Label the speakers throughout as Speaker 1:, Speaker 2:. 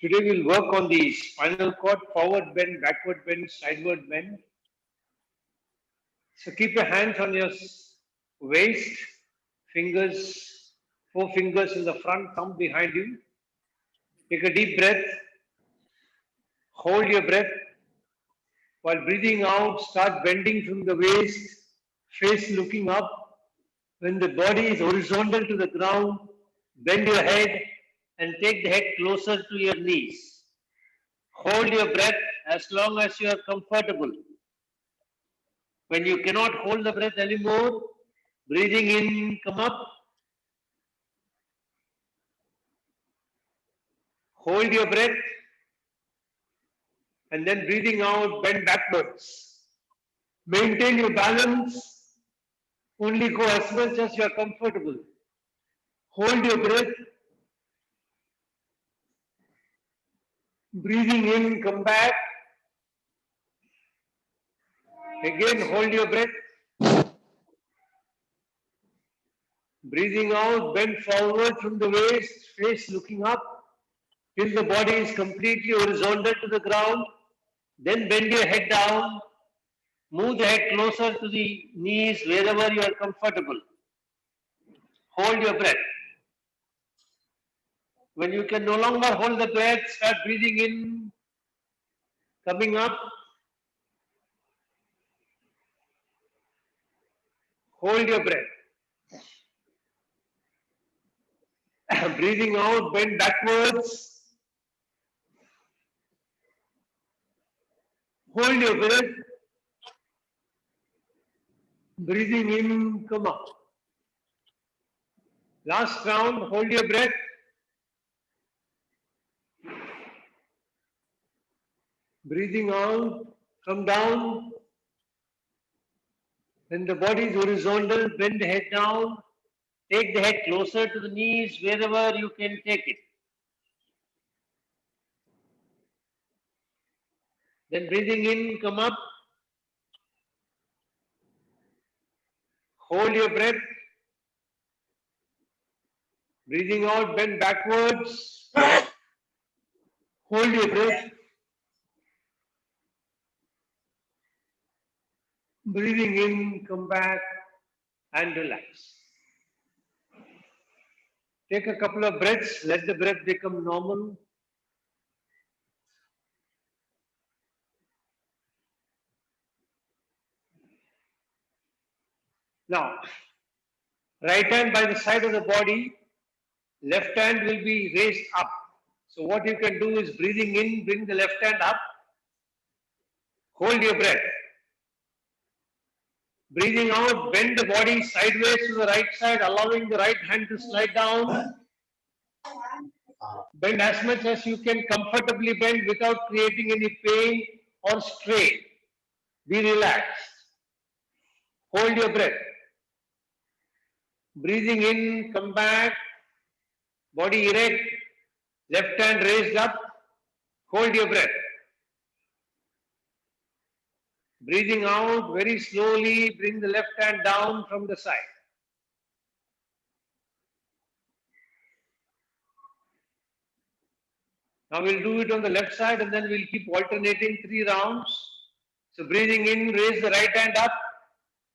Speaker 1: Today we'll work on the spinal cord, forward bend, backward bend, sideward bend. So keep your hands on your waist, fingers, four fingers in the front, thumb behind you. Take a deep breath. Hold your breath. While breathing out, start bending from the waist, face looking up. When the body is horizontal to the ground, bend your head and take the head closer to your knees. Hold your breath as long as you are comfortable. When you cannot hold the breath anymore, breathing in, come up. Hold your breath and then breathing out, bend backwards. Maintain your balance. Only go as much as you are comfortable. Hold your breath. Breathing in, come back. Again, hold your breath. Breathing out, bend forward from the waist, face looking up, till the body is completely horizontal to the ground. Then bend your head down, move the head closer to the knees wherever you are comfortable. Hold your breath. When you can no longer hold the breath, start breathing in, coming up. Hold your breath. Breathing out, bend backwards. Hold your breath. Breathing in, come up. Last round, hold your breath. Breathing out, come down. When the body is horizontal, bend the head down. Take the head closer to the knees wherever you can take it. Then breathing in, come up. Hold your breath. Breathing out, bend backwards. Hold your breath. Breathing in, come back and relax. Take a couple of breaths. Let the breath become normal. Now, right hand by the side of the body, left hand will be raised up. So what you can do is breathing in, bring the left hand up. Hold your breath. Breathing out, bend the body sideways to the right side, allowing the right hand to slide down. Bend as much as you can comfortably bend without creating any pain or strain. Be relaxed. Hold your breath. Breathing in, come back. Body erect. Left hand raised up. Hold your breath. Breathing out very slowly, bring the left hand down from the side. Now we'll do it on the left side and then we'll keep alternating 3 rounds. So breathing in, raise the right hand up.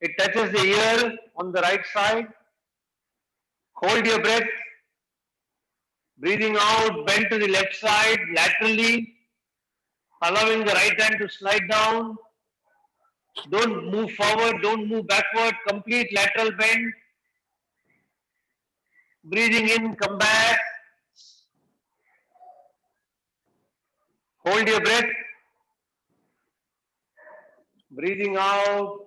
Speaker 1: It touches the ear on the right side. Hold your breath. Breathing out, bend to the left side laterally, allowing the right hand to slide down. Don't move forward, don't move backward, complete lateral bend. Breathing in, come back. Hold your breath. Breathing out,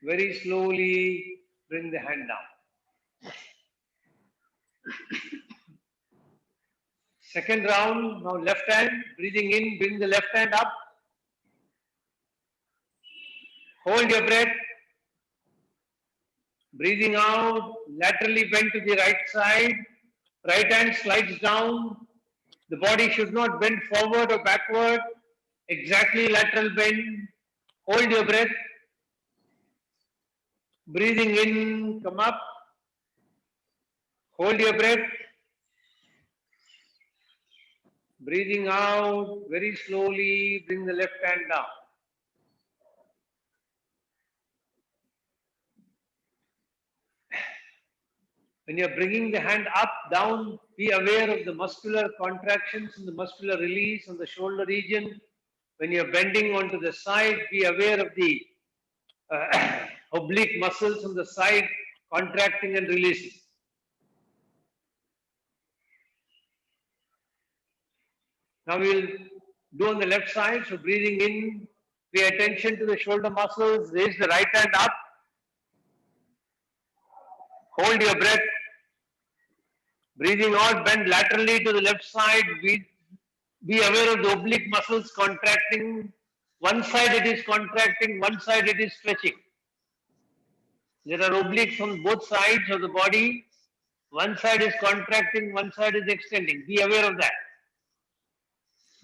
Speaker 1: very slowly, bring the hand down. Second round, now left hand, breathing in, bring the left hand up. Hold your breath. Breathing out, laterally bend to the right side. Right hand slides down. The body should not bend forward or backward. Exactly lateral bend. Hold your breath. Breathing in, come up. Hold your breath. Breathing out very slowly, bring the left hand down. When you're bringing the hand up, down, be aware of the muscular contractions and the muscular release on the shoulder region. When you're bending onto the side, be aware of the oblique muscles on the side contracting and releasing. Now we'll do on the left side. So breathing in, pay attention to the shoulder muscles, raise the right hand up, hold your breath. Breathing out, bend laterally to the left side. Be aware of the oblique muscles contracting. One side it is contracting, one side it is stretching. There are obliques on both sides of the body. One side is contracting, one side is extending. Be aware of that.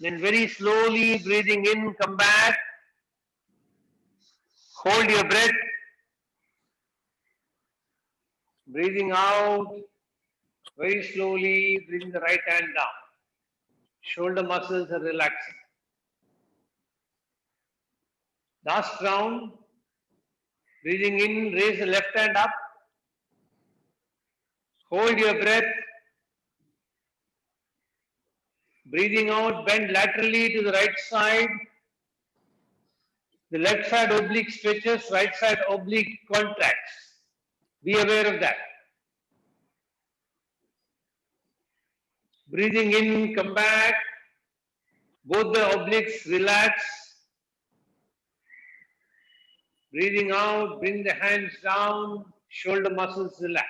Speaker 1: Then very slowly breathing in, come back. Hold your breath. Breathing out, very slowly bring the right hand down. Shoulder muscles are relaxing. Last round. Breathing in, raise the left hand up. Hold your breath. Breathing out, bend laterally to the right side. The left side oblique stretches, right side oblique contracts. Be aware of that. Breathing in, come back. Both the obliques relax. Breathing out, bring the hands down, shoulder muscles relax.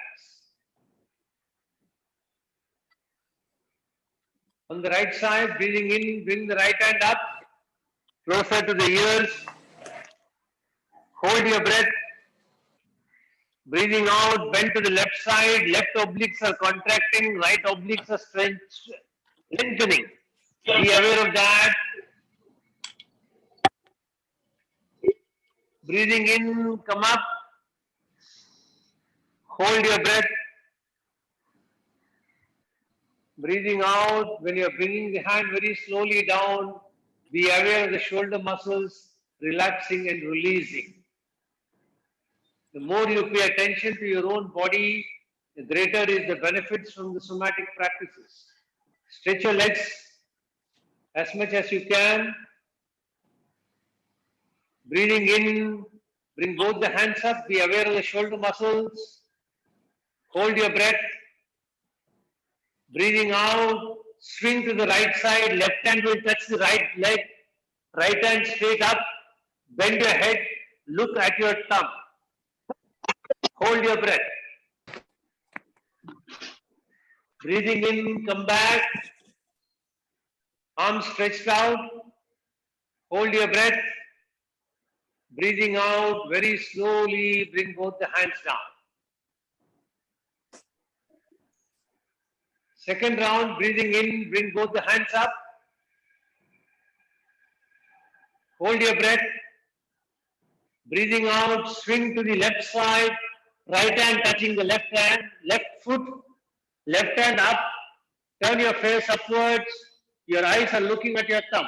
Speaker 1: On the right side, breathing in, bring the right hand up, closer to the ears. Hold your breath. Breathing out, bend to the left side, left obliques are contracting, right obliques are lengthening. Be aware of that. Breathing in, come up. Hold your breath. Breathing out, when you're bringing the hand very slowly down, be aware of the shoulder muscles relaxing and releasing. The more you pay attention to your own body, the greater is the benefits from the somatic practices. Stretch your legs as much as you can. Breathing in, bring both the hands up, be aware of the shoulder muscles. Hold your breath. Breathing out, swing to the right side, left hand will touch the right leg, right hand straight up, bend your head, look at your thumb. Hold your breath. Breathing in, come back. Arms stretched out. Hold your breath. Breathing out, very slowly, bring both the hands down. Second round, breathing in, bring both the hands up. Hold your breath. Breathing out, swing to the left side, right hand touching the left hand, left foot, left hand up, turn your face upwards, your eyes are looking at your thumb.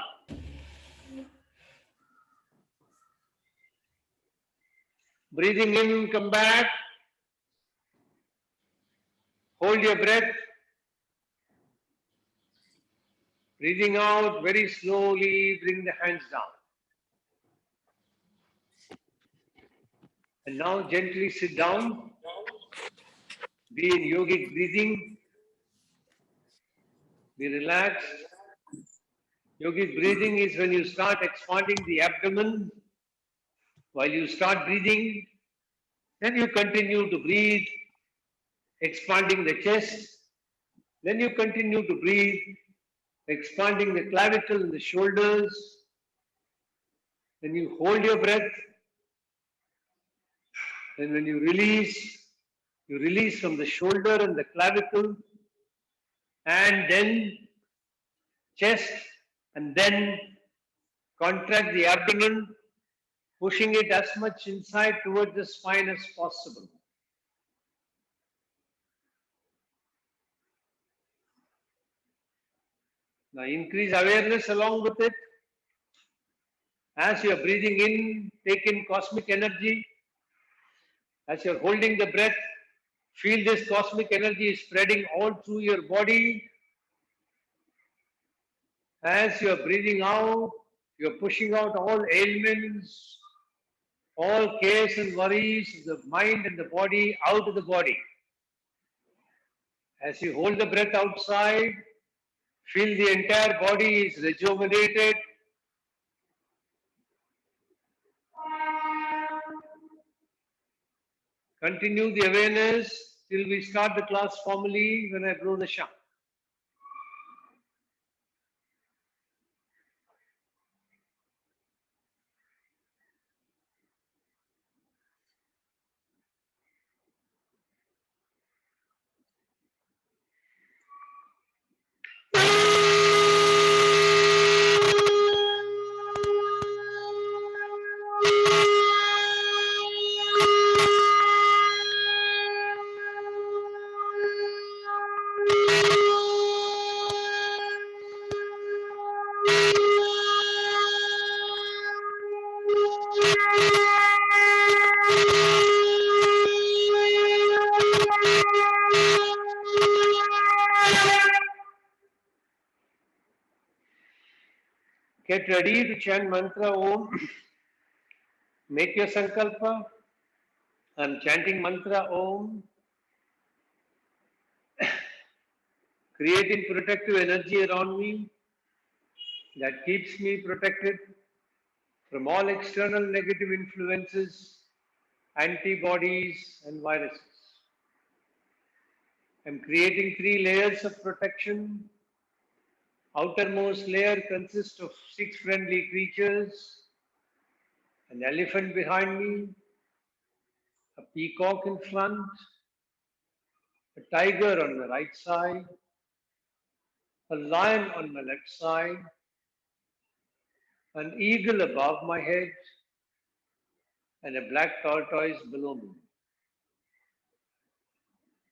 Speaker 1: Breathing in, come back. Hold your breath. Breathing out, very slowly, bring the hands down. And now gently sit down. Be in yogic breathing. Be relaxed. Yogic breathing is when you start expanding the abdomen. While you start breathing, then you continue to breathe, expanding the chest. Then you continue to breathe, expanding the clavicle and the shoulders. Then you hold your breath. Then when you release from the shoulder and the clavicle, and then chest, and then contract the abdomen, pushing it as much inside towards the spine as possible. Now increase awareness along with it. As you are breathing in, take in cosmic energy. As you are holding the breath, feel this cosmic energy spreading all through your body. As you are breathing out, you are pushing out all ailments, all cares and worries of the mind and the body out of the body. As you hold the breath outside, feel the entire body is rejuvenated. Continue the awareness till we start the class formally when I blow the sham. Get ready to chant mantra Om. Make your sankalpa. I'm chanting mantra Om, creating protective energy around me that keeps me protected from all external negative influences, antibodies, and viruses. I'm creating 3 layers of protection. Outermost layer consists of 6 friendly creatures, an elephant behind me, a peacock in front, a tiger on my right side, a lion on my left side, an eagle above my head, and a black tortoise below me.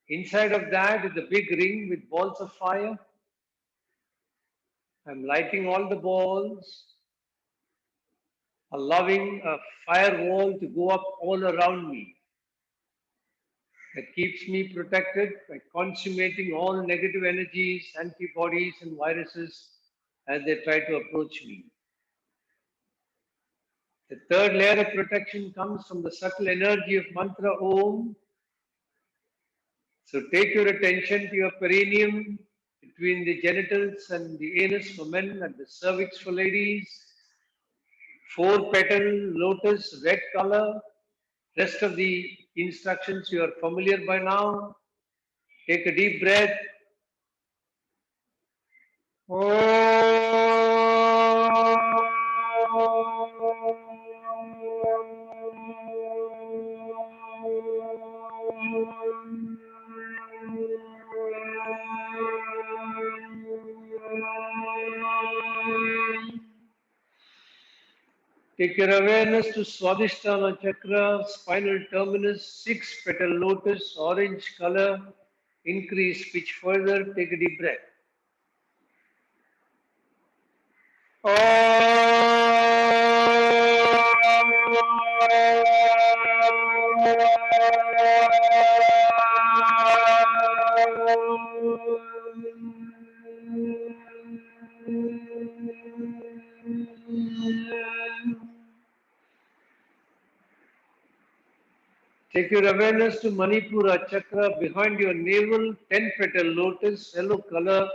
Speaker 1: Inside of that is a big ring with balls of fire. I'm lighting all the balls, allowing a firewall to go up all around me that keeps me protected by consummating all negative energies, antibodies, and viruses as they try to approach me. The third layer of protection comes from the subtle energy of mantra Om. So take your attention to your perineum between the genitals and the anus for men and the cervix for ladies. 4-petal lotus, red color. Rest of the instructions you are familiar by now. Take a deep breath. Take your awareness to Swadhisthana Chakra, spinal terminus, 6-petal lotus, orange color. Increase pitch further. Take a deep breath. Take your awareness to Manipura Chakra behind your navel, 10-petal lotus, yellow color.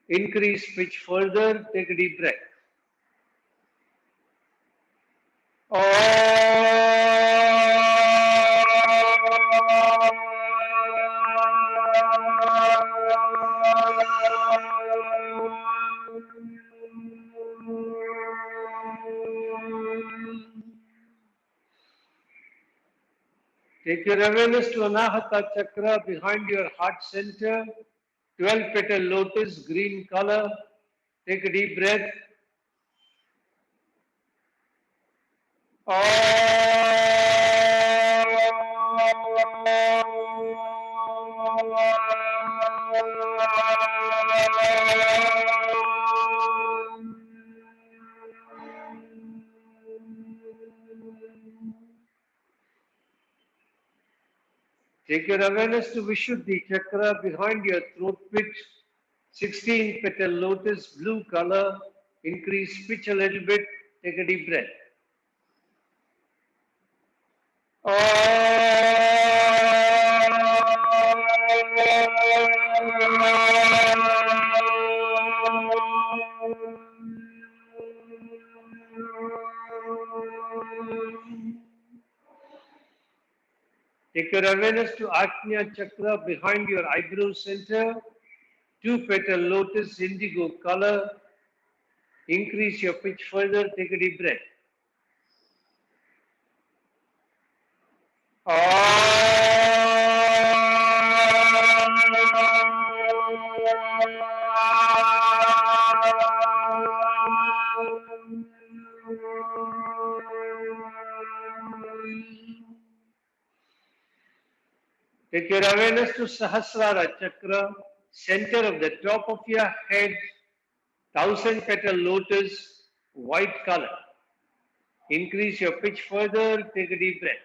Speaker 1: Increase pitch further. Take a deep breath. Take your awareness to Anahata Chakra behind your heart center, 12-petal lotus, green color. Take a deep breath. Take your awareness to Vishuddhi chakra behind your throat pit. 16 petal lotus, blue color. Increase pitch a little bit. Take a deep breath. Take your awareness to Ajna chakra behind your eyebrow center. 2 petal lotus, indigo color. Increase your pitch further. Take a deep breath. Take your awareness to Sahasrara chakra, center of the top of your head, 1000 petal lotus, white color. Increase your pitch further, take a deep breath.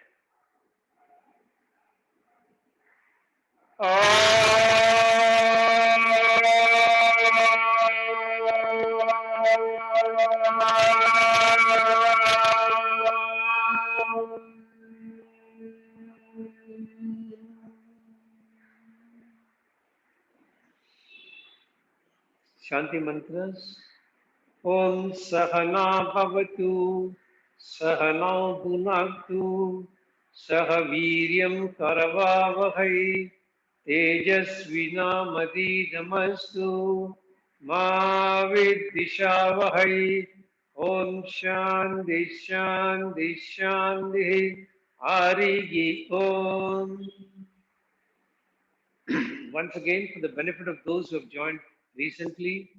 Speaker 1: Shanti mantras. Om Sahana Bhavatu Sahana Bhunaktu Sahaviryam Karavavahai Tejasvinamadi Ma Vidishavahai Om Shanti Shanti Shanti Arigi Om. Once again, for the benefit of those who have joined recently,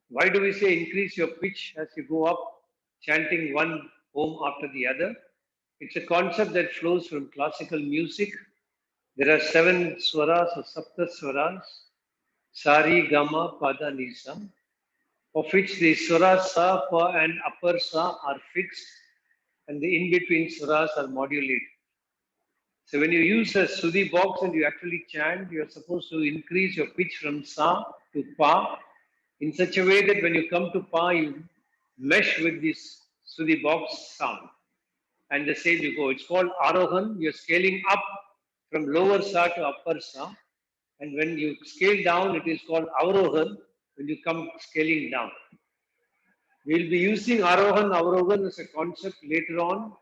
Speaker 1: why do we say increase your pitch as you go up, chanting one Om after the other? It's a concept that flows from classical music. There are 7 swaras or sapta swaras, Sari, Gama, Pada, Nisa, of which the swaras Sa, Pa and Upper Sa are fixed and the in-between swaras are modulated. So when you use a Sudhi box and you actually chant, you are supposed to increase your pitch from Sa to Pa in such a way that when you come to Pa, you mesh with this Sudhi box sound. And the same you go. It's called Arohan. You're scaling up from lower Sa to upper Sa. And when you scale down, it is called Avrohan when you come scaling down. We'll be using Arohan, Avrohan as a concept later on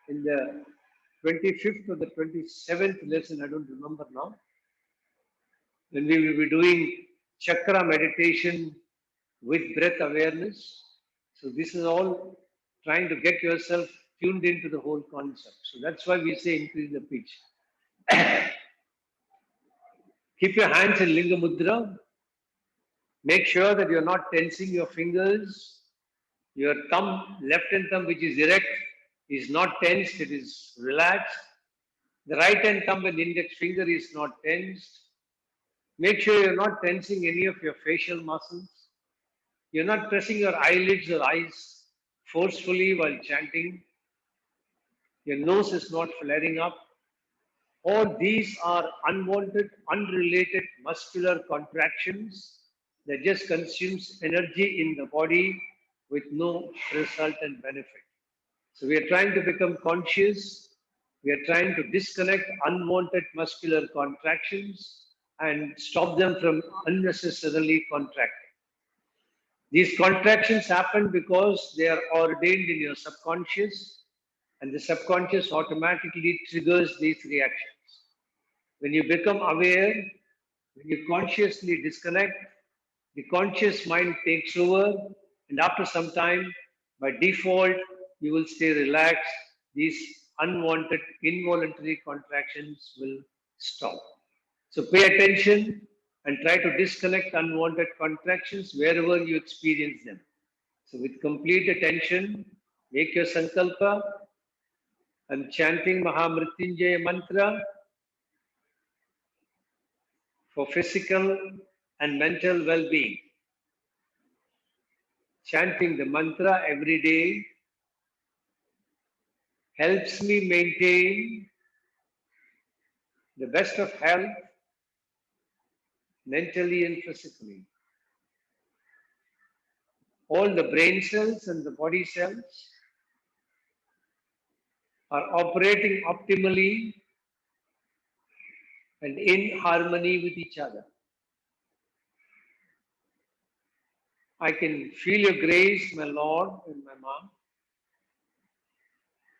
Speaker 1: in the 25th or the 27th lesson, I don't remember now, when we will be doing chakra meditation with breath awareness. So this is all trying to get yourself tuned into the whole concept. So that's why we say increase the pitch. Keep your hands in Linga Mudra. Make sure that you're not tensing your fingers. Your thumb, left hand thumb, which is erect, is not tensed, it is relaxed. The right hand thumb and index finger is not tensed. Make sure you're not tensing any of your facial muscles. You're not pressing your eyelids or eyes forcefully while chanting. Your nose is not flaring up. All these are unwanted, unrelated muscular contractions that just consumes energy in the body with no resultant benefit. So we are trying to become conscious. We are trying to disconnect unwanted muscular contractions and stop them from unnecessarily contracting. These contractions happen because they are ordained in your subconscious, and the subconscious automatically triggers these reactions. When you become aware, when you consciously disconnect, the conscious mind takes over, and after some time, by default, you will stay relaxed. These unwanted, involuntary contractions will stop. So pay attention and try to disconnect unwanted contractions wherever you experience them. So with complete attention, make your sankalpa. I'm chanting Mahamrityunjaya mantra. for physical and mental well-being. Chanting the mantra every day helps me maintain the best of health mentally and physically. All the brain cells and the body cells are operating optimally and in harmony with each other. I can feel your grace, my Lord and my Mom,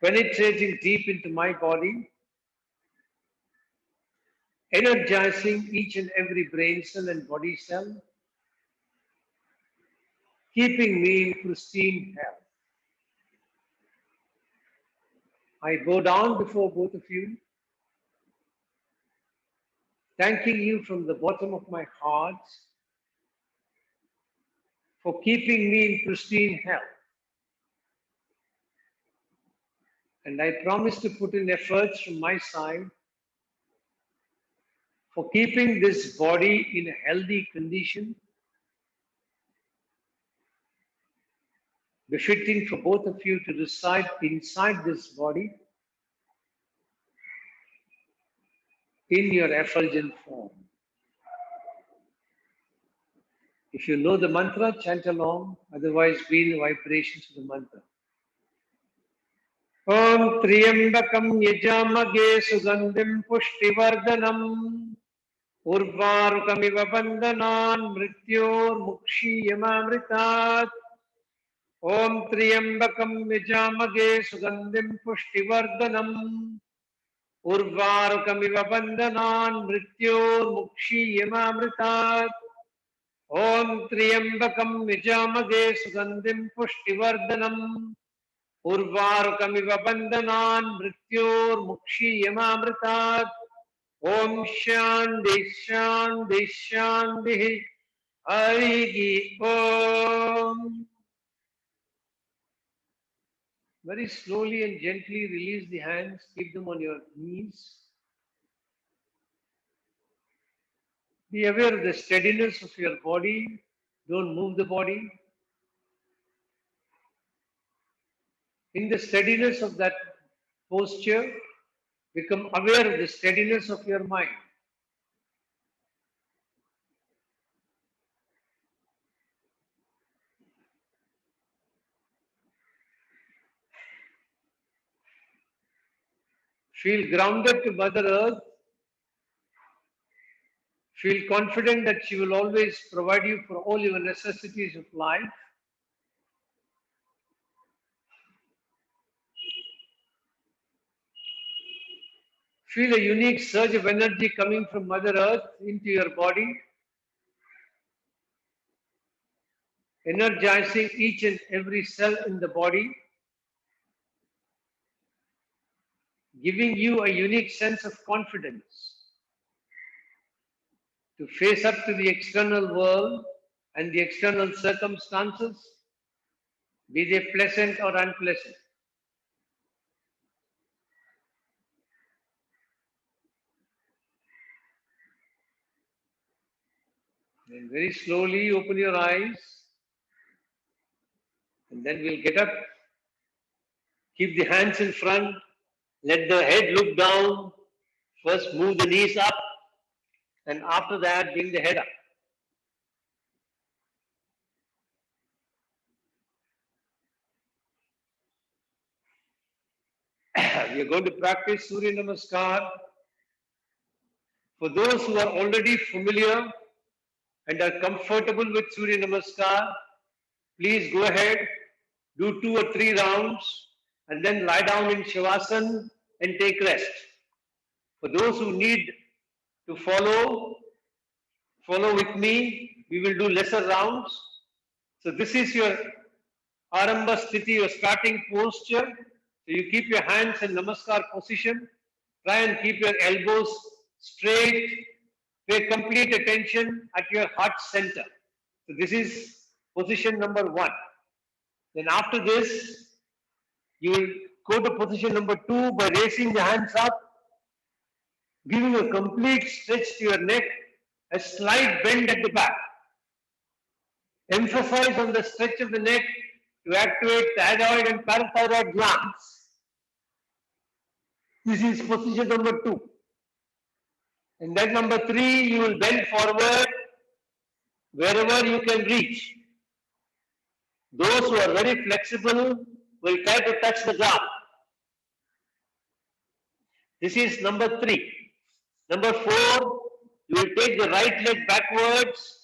Speaker 1: penetrating deep into my body, energizing each and every brain cell and body cell, keeping me in pristine health. I bow down before both of you, thanking you from the bottom of my heart for keeping me in pristine health. And I promise to put in efforts from my side for keeping this body in a healthy condition, befitting for both of you to reside inside this body in your effulgent form. If you know the mantra, chant along, otherwise be in the vibrations of the mantra. Om Triyambakam Yajamage Sugandhim Pushtivardhanam Urvarukamiva Bandhanan Mrityor Mukshiyamamritat. Om Triyambakam Yajamage Sugandhim Pushtivardhanam Urvarukamiva Bandhanan Mrityor Mukshiyamamritat. Om Triyambakam Yajamage Sugandhim Pushtivardhanam Urvarukamiva Bandhanan Mrityor Mukshiyamamritat. Om Shanti Shanti Shanti Hari Om. Very slowly and gently release the hands, keep them on your knees. Be aware of the steadiness of your body. Don't move the body. In the steadiness of that posture, become aware of the steadiness of your mind. Feel grounded to Mother Earth. Feel confident that she will always provide you for all your necessities of life. Feel a unique surge of energy coming from Mother Earth into your body, energizing each and every cell in the body, giving you a unique sense of confidence to face up to the external world and the external circumstances, be they pleasant or unpleasant. Then very slowly open your eyes, and then we'll get up. Keep the hands in front. Let the head look down. First move the knees up, and after that bring the head up. We are going to practice Surya Namaskar. For those who are already familiar and are comfortable with Surya Namaskar, please go ahead, do 2 or 3 rounds, and then lie down in Shavasana and take rest. For those who need to follow with me, we will do lesser rounds. So this is your Arambha Sthiti, your starting posture. So you keep your hands in Namaskar position. Try and keep your elbows straight. Pay complete attention at your heart center. So this is position number 1. Then after this, you will go to position number 2 by raising the hands up, giving a complete stretch to your neck a slight bend at the back. Emphasize on the stretch of the neck to activate thyroid and parathyroid glands. This is position number 2. And then number 3, you will bend forward wherever you can reach. Those who are very flexible will try to touch the ground. This is number 3. Number 4, you will take the right leg backwards.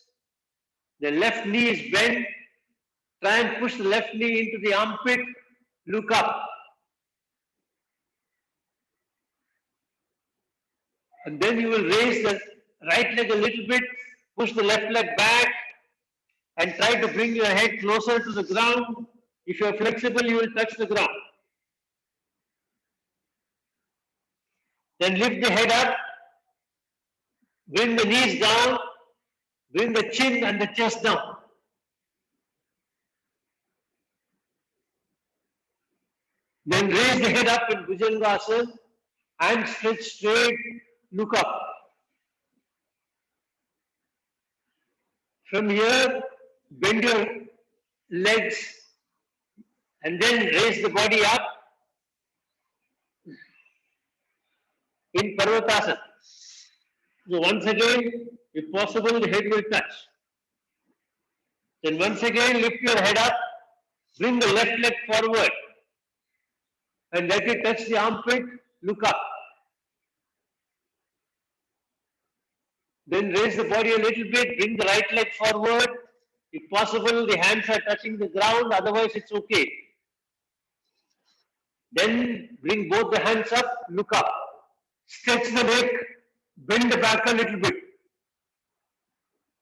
Speaker 1: The left knee is bent. Try and push the left knee into the armpit. Look up. And then you will raise the right leg a little bit. Push the left leg back. And try to bring your head closer to the ground. If you are flexible, you will touch the ground. Then lift the head up. Bring the knees down. Bring the chin and the chest down. Then raise the head up in Bhujangasana. Hands stretch straight. Look up. From here, bend your legs and then raise the body up in Parvatasana. So once again, if possible, the head will touch. Then once again, lift your head up, bring the left leg forward and let it touch the armpit, look up. Then raise the body a little bit, bring the right leg forward. If possible, the hands are touching the ground, otherwise it's okay. Then bring both the hands up, look up. Stretch the neck, bend the back a little bit.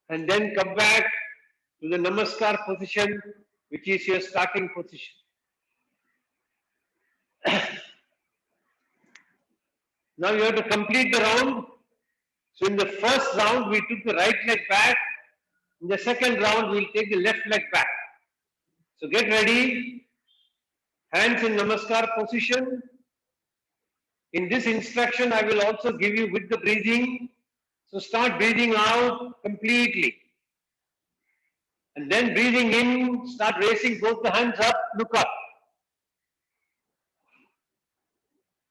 Speaker 1: And then come back to the Namaskar position, which is your starting position. Now you have to complete the round. So in the first round, we took the right leg back. In the second round, we'll take the left leg back. So get ready. Hands in Namaskar position. In this instruction, I will also give you with the breathing. So start breathing out completely. And then breathing in, start raising both the hands up, look up.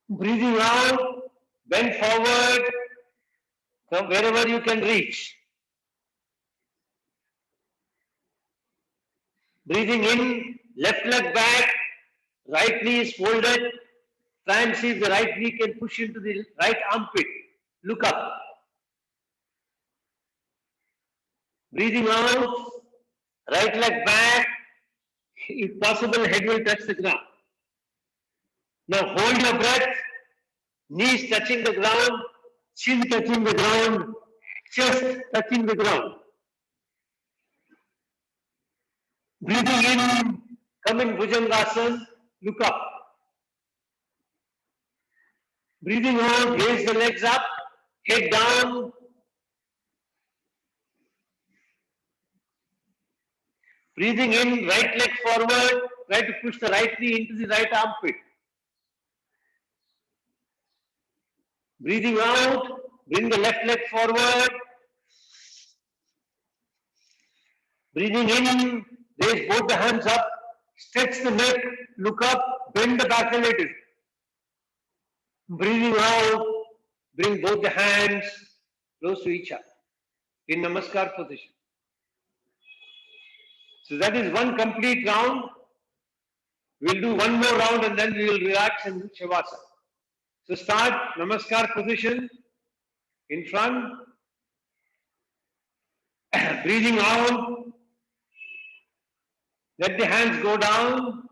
Speaker 1: Breathing out, bend forward, from wherever you can reach. Breathing in, left leg back, right knee is folded. Try and see if the right knee can push into the right armpit. Look up. Breathing out, right leg back. If possible, head will touch the ground. Now hold your breath. Knees touching the ground, chin touching the ground, chest touching the ground. Breathing in, come in Bhujangasana, look up. Breathing out, raise the legs up, head down. Breathing in, right leg forward, try to push the right knee into the right armpit. Breathing out, bring the left leg forward. Breathing in, raise both the hands up, stretch the neck, look up, bend the back a little. Breathing out, bring both the hands close to each other in Namaskar position. So that is one complete round. We'll do one more round and then we will relax in Shavasana. So start Namaskar position in front. Breathing out. Let the hands go down.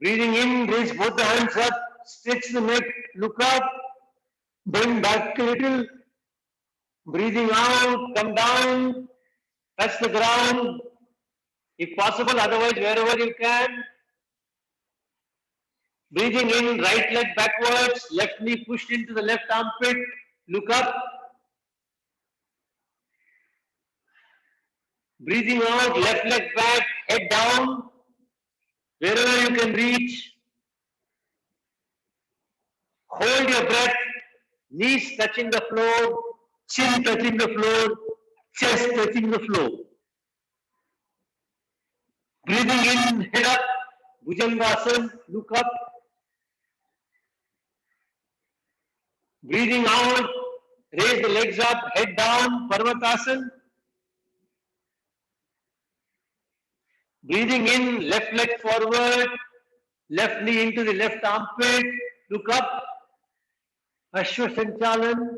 Speaker 1: Breathing in, raise both the hands up. Stretch the neck, look up. Bend back a little. Breathing out, come down. Touch the ground. If possible, otherwise wherever you can. Breathing in, right leg backwards, left knee pushed into the left armpit, look up. Breathing out, left leg back, head down, wherever you can reach. Hold your breath, knees touching the floor, chin touching the floor, chest touching the floor. Breathing in, head up, Bhujangasana, look up. Breathing out, raise the legs up, head down, Parvatasana. Breathing in, left leg forward, left knee into the left armpit, look up, Ashwasanchalan.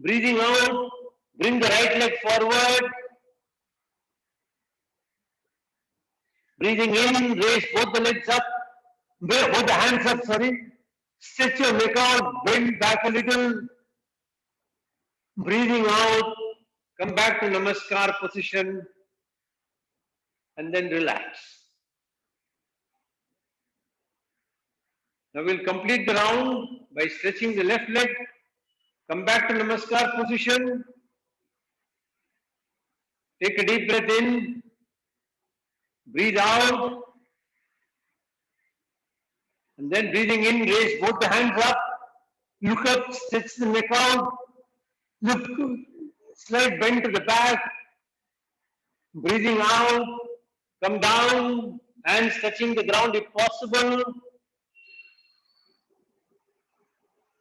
Speaker 1: Breathing out, bring the right leg forward. Breathing in, raise both the legs up, both the hands up, sorry. Stretch your neck out, bend back a little. Breathing out, come back to Namaskar position and then relax. Now we'll complete the round by stretching the left leg. Come back to Namaskar position. Take a deep breath in. Breathe out. And then breathing in, raise both the hands up. Look up, stretch the neck out. Look, slight bend to the back. Breathing out, come down, hands touching the ground if possible.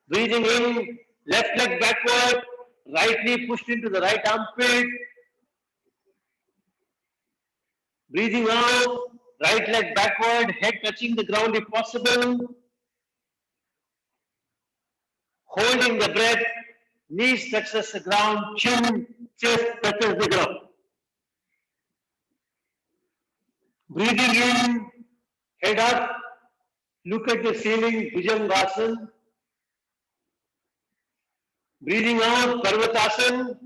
Speaker 1: Breathing in, left leg backward, right knee pushed into the right armpit. Breathing out, right leg backward, head touching the ground if possible. Holding the breath, knees touches the ground, chin, chest touches the ground. Breathing in, head up, look at the ceiling, Bhujangasana. Breathing out, Parvatasana.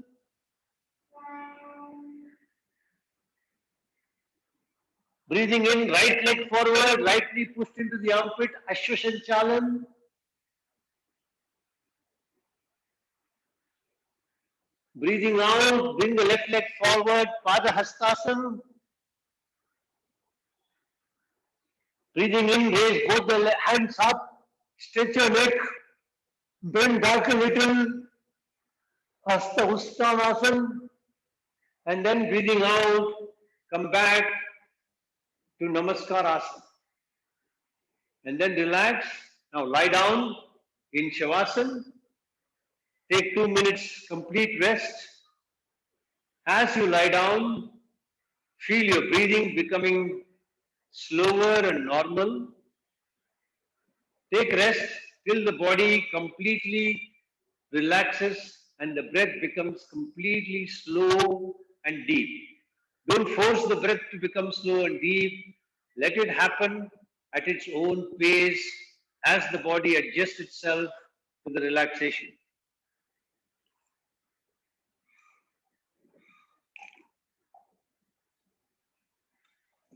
Speaker 1: Breathing in, right leg forward, right knee pushed into the armpit, Ashwasanchalan. Breathing out, bring the left leg forward, Padahastasana. Breathing in, raise both the hands up, stretch your neck, bend back a little, Hasta Uttanasana. And then breathing out, come back to Namaskar Asana. And then relax. Now lie down in Shavasana. Take 2 minutes complete rest. As you lie down, feel your breathing becoming slower and normal. Take rest till the body completely relaxes and the breath becomes completely slow and deep. Don't force the breath to become slow and deep. Let it happen at its own pace as the body adjusts itself to the relaxation.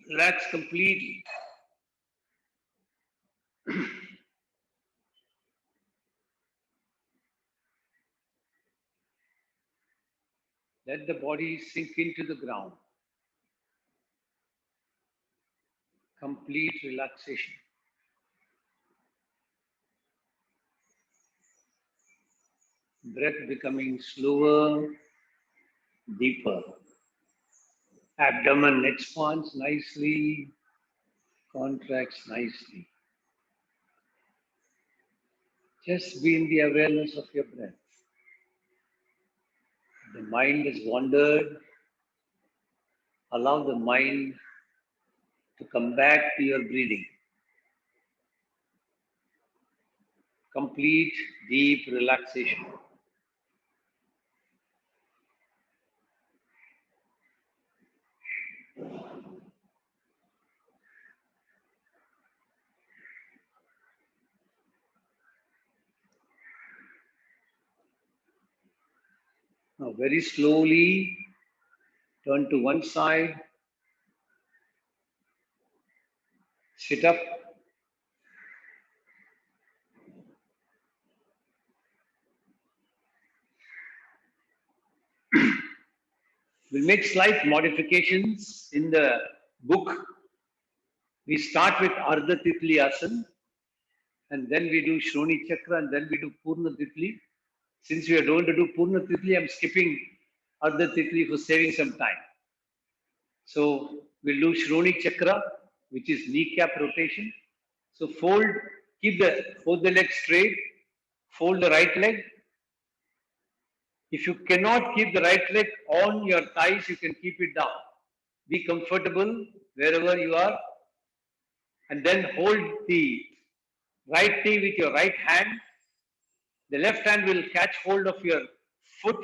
Speaker 1: Relax completely. Let the body sink into the ground. Complete relaxation. Breath becoming slower, deeper. Abdomen expands nicely, contracts nicely. Just be in the awareness of your breath. The mind has wandered. Allow the mind to come back to your breathing. Complete deep relaxation. Now very slowly turn to one side. Sit up. We'll make slight modifications in the book. We start with Ardha Titli Asana, and then we do Shroni Chakra, and then we do Purna Titli. Since we are going to do Purna Titli, I'm skipping Ardha Titli for saving some time. So we'll do Shroni Chakra, which is kneecap rotation. So fold the leg straight, fold the right leg. If you cannot keep the right leg on your thighs, you can keep it down. Be comfortable wherever you are, and then hold the right knee with your right hand. The left hand will catch hold of your foot,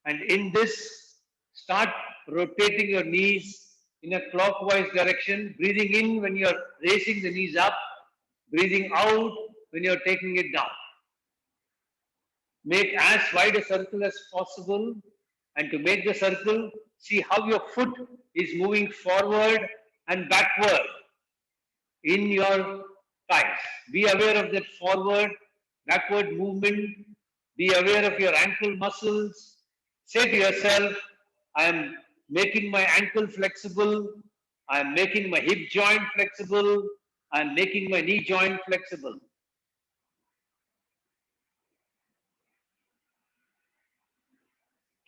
Speaker 1: and in this, start rotating your knees in a clockwise direction, breathing in when you're raising the knees up, breathing out when you're taking it down. Make as wide a circle as possible, and to make the circle, see how your foot is moving forward and backward in your thighs. Be aware of that forward, backward movement. Be aware of your ankle muscles. Say to yourself, I am making my ankle flexible. I am making my hip joint flexible. I am making my knee joint flexible.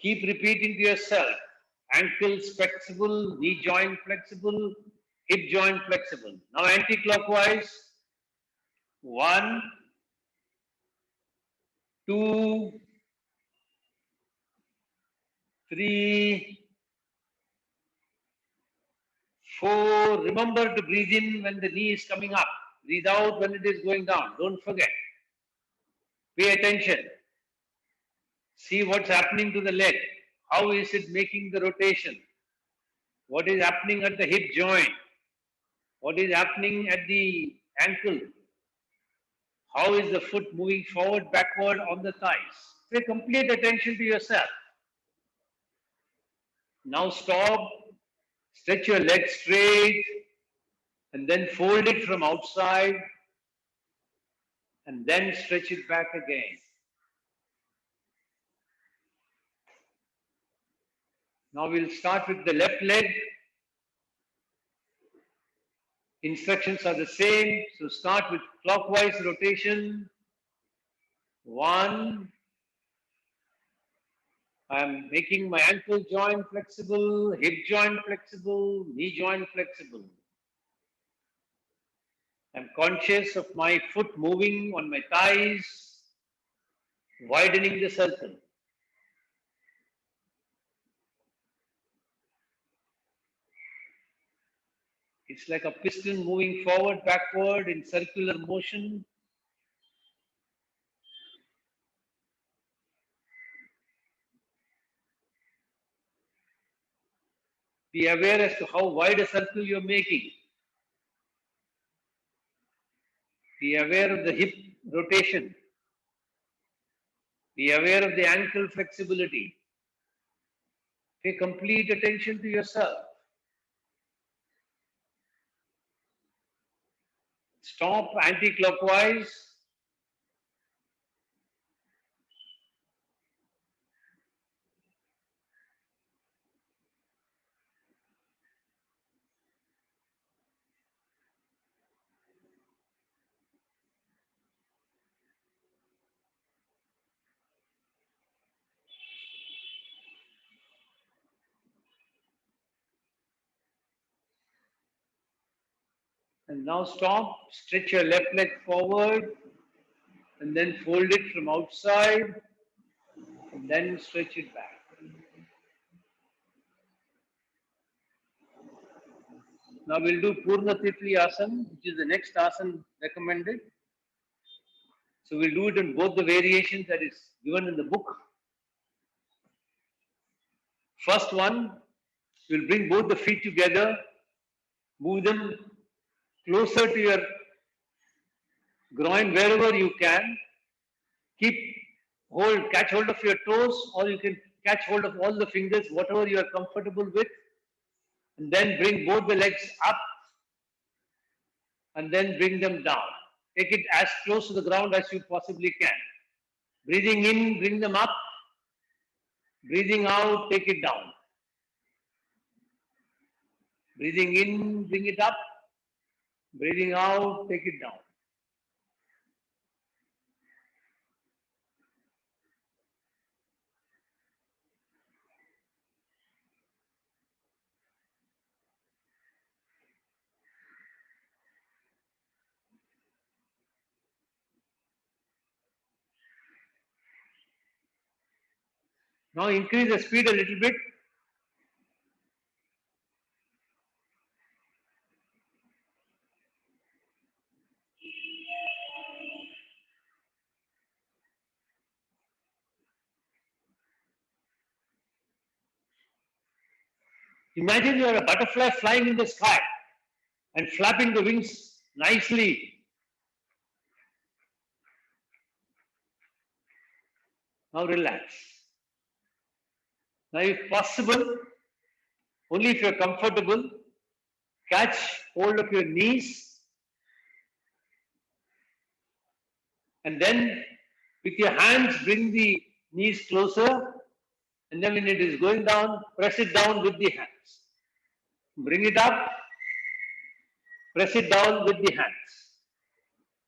Speaker 1: Keep repeating to yourself, ankles flexible, knee joint flexible, hip joint flexible. Now anti-clockwise, 1, 2, 3, 4. Remember to breathe in when the knee is coming up. Breathe out when it is going down. Don't forget. Pay attention. See what's happening to the leg. How is it making the rotation? What is happening at the hip joint? What is happening at the ankle? How is the foot moving forward, backward on the thighs? Pay complete attention to yourself. Now stop, stretch your legs straight, and then fold it from outside, and then stretch it back again. Now we'll start with the left leg. Instructions are the same. So start with clockwise rotation. 1. I'm making my ankle joint flexible, hip joint flexible, knee joint flexible. I'm conscious of my foot moving on my thighs, widening the circle. It's like a piston moving forward, backward in circular motion. Be aware as to how wide a circle you're making. Be aware of the hip rotation. Be aware of the ankle flexibility. Pay complete attention to yourself. Stop anti-clockwise. And now stop. Stretch your left leg forward and then fold it from outside and then stretch it back. Now we'll do Purna Titli Asana, which is the next asana recommended. So we'll do it in both the variations that is given in the book. First one, we'll bring both the feet together, move them closer to your groin wherever you can. Catch hold of your toes, or you can catch hold of all the fingers, whatever you are comfortable with. And then bring both the legs up and then bring them down. Take it as close to the ground as you possibly can. Breathing in, bring them up. Breathing out, take it down. Breathing in, bring it up. Breathing out, take it down. Now increase the speed a little bit. Imagine you are a butterfly flying in the sky and flapping the wings nicely. Now relax. Now, if possible, only if you are comfortable, catch hold of your knees and then with your hands bring the knees closer, and then when it is going down, press it down with the hands. Bring it up, press it down with the hands.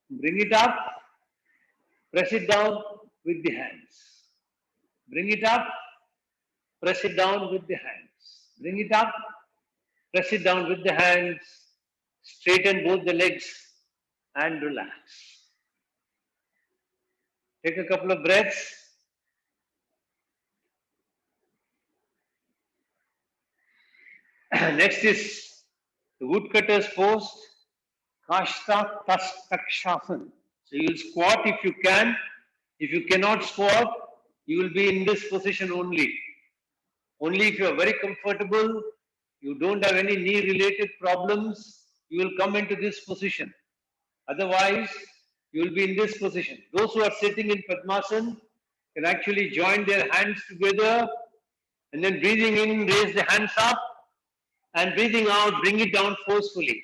Speaker 1: Bring it up, press it down with the hands. Bring it up, press it down with the hands. Bring it up, press it down with the hands. Straighten both the legs and relax. Take a couple of breaths. Next is the woodcutter's pose, Kashta Takshasana. So you will squat if you can. If you cannot squat, you will be in this position only. Only if you are very comfortable, you don't have any knee related problems, you will come into this position. Otherwise, you will be in this position. Those who are sitting in Padmasana can actually join their hands together and then breathing in, raise the hands up, and breathing out, bring it down forcefully.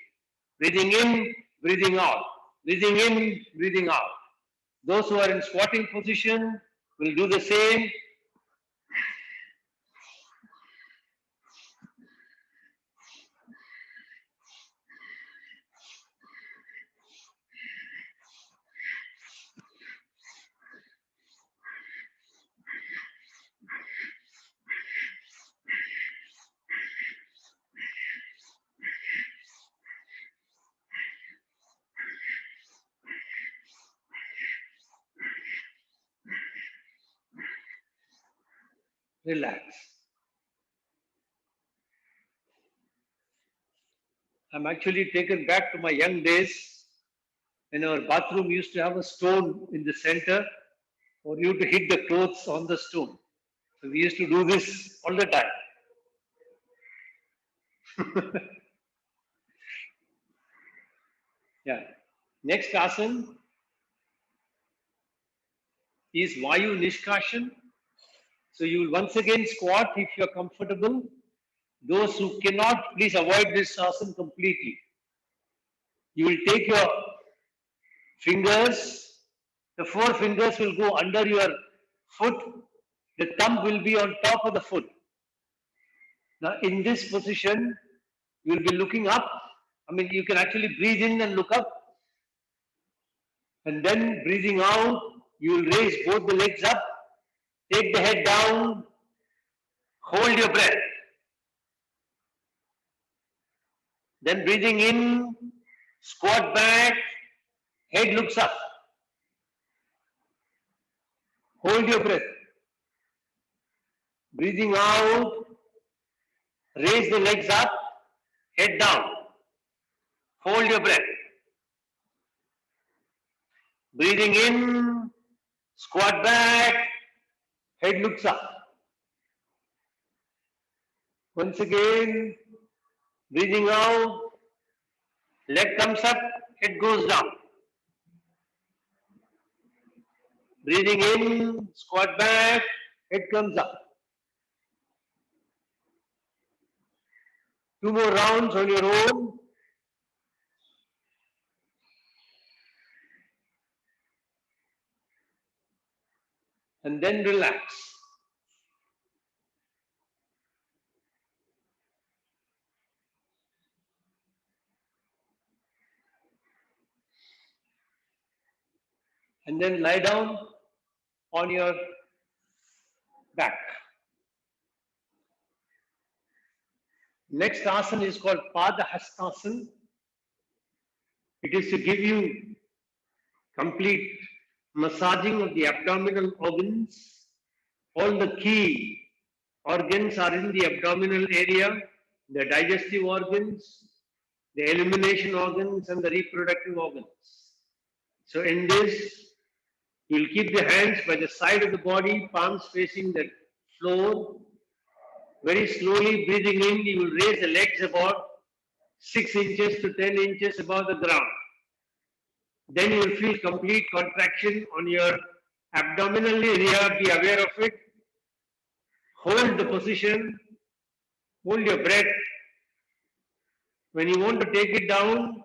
Speaker 1: Breathing in, breathing out. Breathing in, breathing out. Those who are in squatting position will do the same. Relax. I'm actually taken back to my young days when our bathroom used to have a stone in the center for you to hit the clothes on the stone. So we used to do this all the time. Yeah. Next asana is Vayu Nishkashan. So you will once again squat if you are comfortable. Those who cannot, please avoid this asana completely. You will take your fingers, the four fingers will go under your foot, the thumb will be on top of the foot. Now, in this position, you will be looking up. I mean, you can actually breathe in and look up. And then breathing out, you will raise both the legs up, take the head down, hold your breath. Then breathing in, squat back, head looks up. Hold your breath. Breathing out, raise the legs up, head down. Hold your breath. Breathing in, squat back, head looks up. Once again, breathing out, leg comes up, head goes down. Breathing in, squat back, head comes up. 2 more rounds on your own. And then relax. And then lie down on your back. Next asana is called Padahastasana. It is to give you complete massaging of the abdominal organs All the key organs are in the abdominal area, the digestive organs, the elimination organs, and the reproductive organs. So in this, you'll keep the hands by the side of the body, palms facing the floor. Very slowly breathing in, you will raise the legs about 6 inches to 10 inches above the ground. Then you will feel complete contraction on your abdominal area. Be aware of it. Hold the position. Hold your breath. When you want to take it down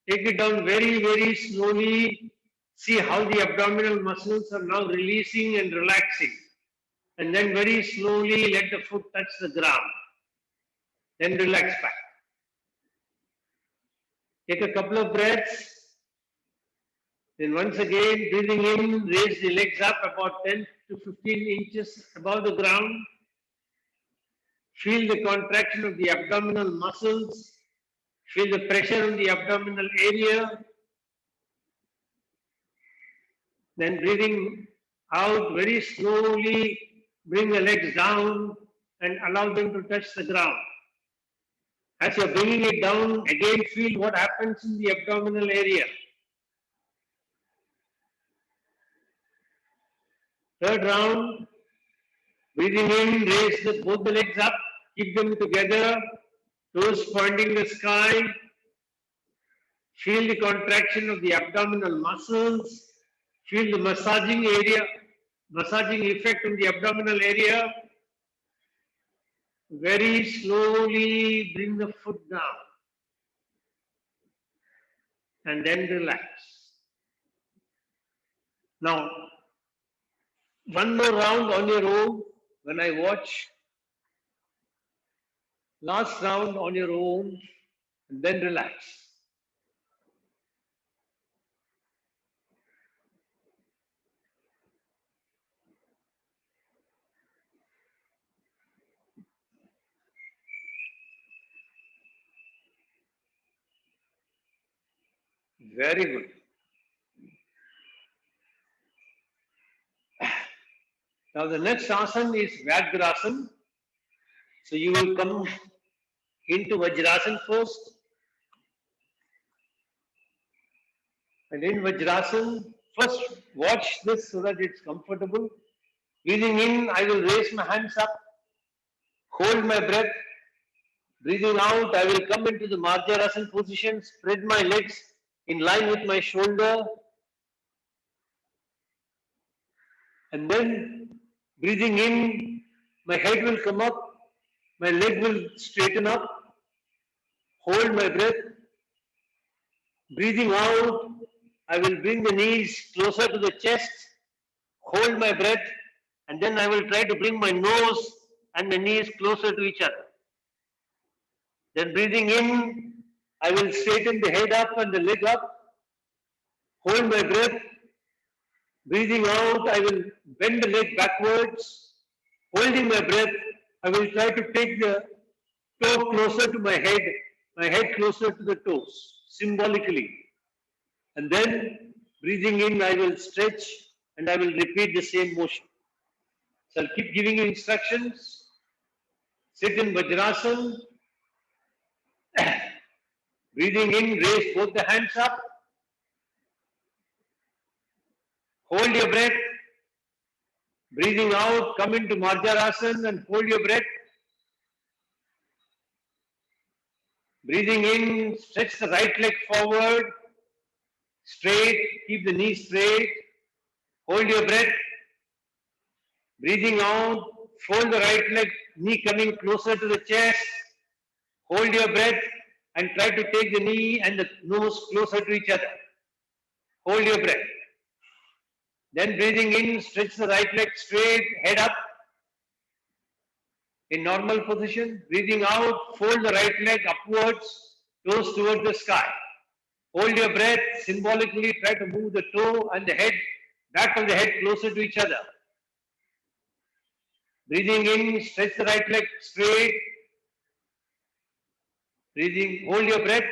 Speaker 1: very, very slowly. See how the abdominal muscles are now releasing and relaxing. And then very slowly let the foot touch the ground. Then relax back. Take a couple of breaths. Then once again, breathing in, raise the legs up about 10 to 15 inches above the ground. Feel the contraction of the abdominal muscles. Feel the pressure on the abdominal area. Then breathing out very slowly, bring the legs down and allow them to touch the ground. As you're bringing it down, again feel what happens in the abdominal area. Third round, breathing in, raise both the legs up, keep them together, toes pointing the sky. Feel the contraction of the abdominal muscles. Feel the massaging effect on the abdominal area. Very slowly bring the foot down. And then relax. Now, one more round on your own when I watch. Last round on your own and then relax. Very good. Now the next asana is Vyagrasana. So you will come into Vajrasana first. And in Vajrasana, first watch this so that it's comfortable. Breathing in, I will raise my hands up, hold my breath. Breathing out, I will come into the Marjarasana position, spread my legs in line with my shoulder. And then breathing in, my head will come up, my leg will straighten up, hold my breath. Breathing out, I will bring the knees closer to the chest, hold my breath, and then I will try to bring my nose and the knees closer to each other. Then breathing in, I will straighten the head up and the leg up, hold my breath. Breathing out, I will bend the leg backwards, holding my breath. I will try to take the toe closer to my head closer to the toes, symbolically. And then breathing in, I will stretch and I will repeat the same motion. So I'll keep giving you instructions. Sit in Vajrasana. Breathing in, raise both the hands up. Hold your breath. Breathing out, come into Marjarasana and hold your breath. Breathing in, stretch the right leg forward. Straight, keep the knee straight. Hold your breath. Breathing out, fold the right leg, knee coming closer to the chest. Hold your breath and try to take the knee and the nose closer to each other. Hold your breath. Then breathing in, stretch the right leg straight, head up in normal position. Breathing out, fold the right leg upwards, toes towards the sky. Hold your breath, symbolically try to move the toe and the head, back of the head closer to each other. Breathing in, stretch the right leg straight. Breathing, hold your breath.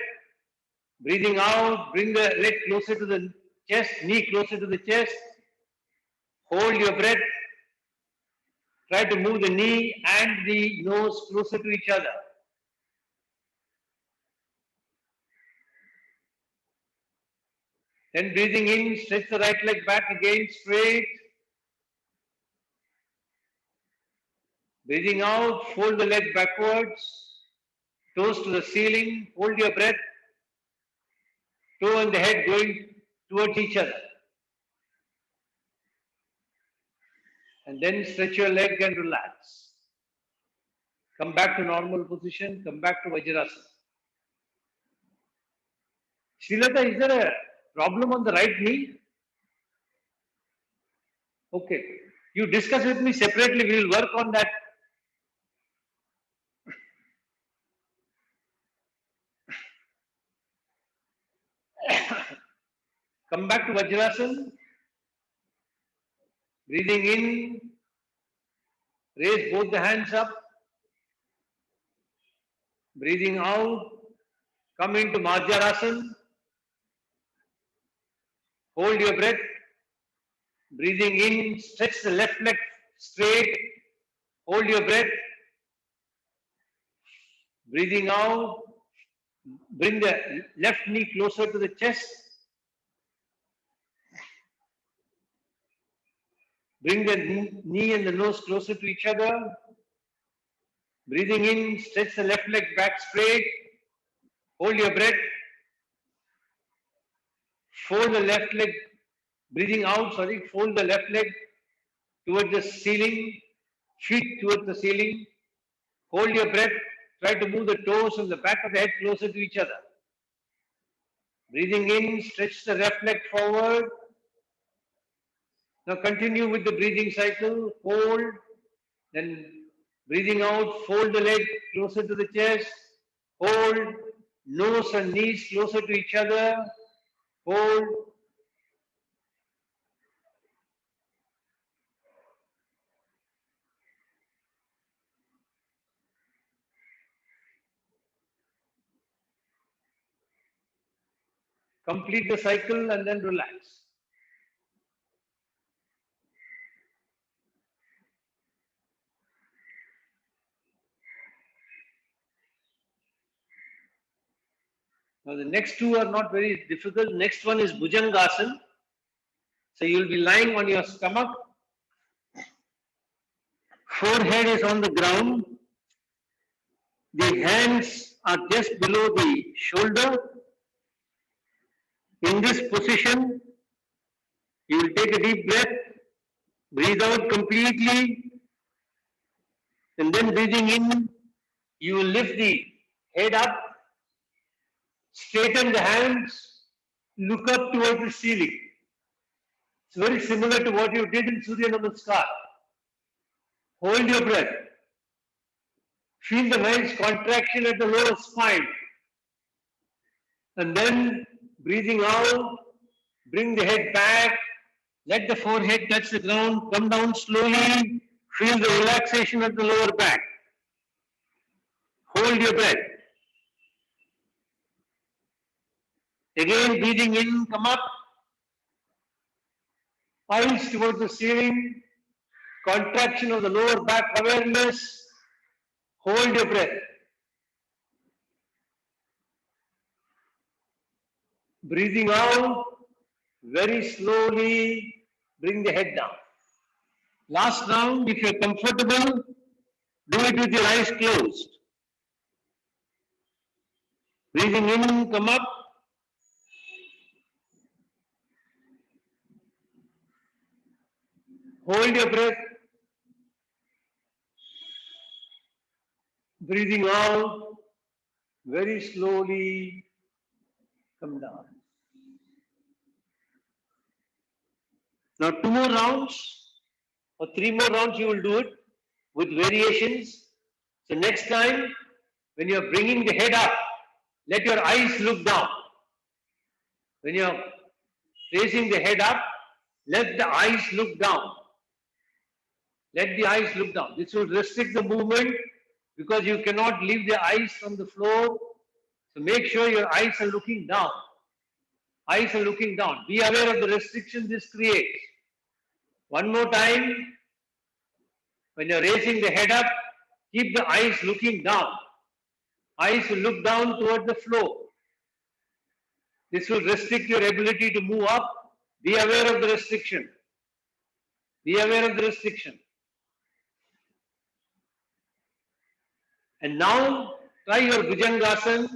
Speaker 1: Breathing out, bring the leg closer to the chest, knee closer to the chest. Hold your breath. Try to move the knee and the nose closer to each other. Then breathing in, stretch the right leg back again, straight. Breathing out, fold the leg backwards, toes to the ceiling, hold your breath, toe and the head going towards each other. And then stretch your leg and relax. Come back to normal position, come back to Vajrasana. Srilata, is there a problem on the right knee? Okay. You discuss with me separately, we will work on that. Come back to Vajrasana. Breathing in, raise both the hands up. Breathing out, come into Madhyarasana. Hold your breath. Breathing in, stretch the left leg straight. Hold your breath. Breathing out, bring the left knee closer to the chest. Bring the knee and the nose closer to each other. Breathing in, stretch the left leg back straight. Hold your breath. Fold the left leg, breathing out, fold the left leg towards the ceiling, feet towards the ceiling. Hold your breath. Try to move the toes and the back of the head closer to each other. Breathing in, stretch the left leg forward. Now continue with the breathing cycle. Hold, then breathing out, fold the leg closer to the chest. Hold, nose and knees closer to each other. Hold. Complete the cycle and then relax. Now the next two are not very difficult. Next one is Bhujangasana. So you will be lying on your stomach. Forehead is on the ground. The hands are just below the shoulder. In this position, you will take a deep breath, breathe out completely, and then breathing in, you will lift the head up, straighten the hands, look up towards the ceiling. It's very similar to what you did in Surya Namaskar. Hold your breath. Feel the nice contraction at the lower spine. And then breathing out, bring the head back, let the forehead touch the ground, come down slowly, feel the relaxation at the lower back. Hold your breath. Again, breathing in, come up, eyes towards the ceiling, contraction of the lower back awareness, hold your breath. Breathing out, very slowly, bring the head down. Last round, if you're comfortable, do it with your eyes closed. Breathing in, come up. Hold your breath. Breathing out, very slowly, come down. Now 2 more rounds or 3 more rounds you will do it with variations. So next time when you are bringing the head up, let your eyes look down. When you are raising the head up, let the eyes look down. Let the eyes look down. This will restrict the movement because you cannot leave the eyes from the floor. So make sure your eyes are looking down. Eyes are looking down. Be aware of the restriction this creates. One more time. When you're raising the head up, keep the eyes looking down. Eyes will look down toward the floor. This will restrict your ability to move up. Be aware of the restriction. Be aware of the restriction. And now try your Bhujangasana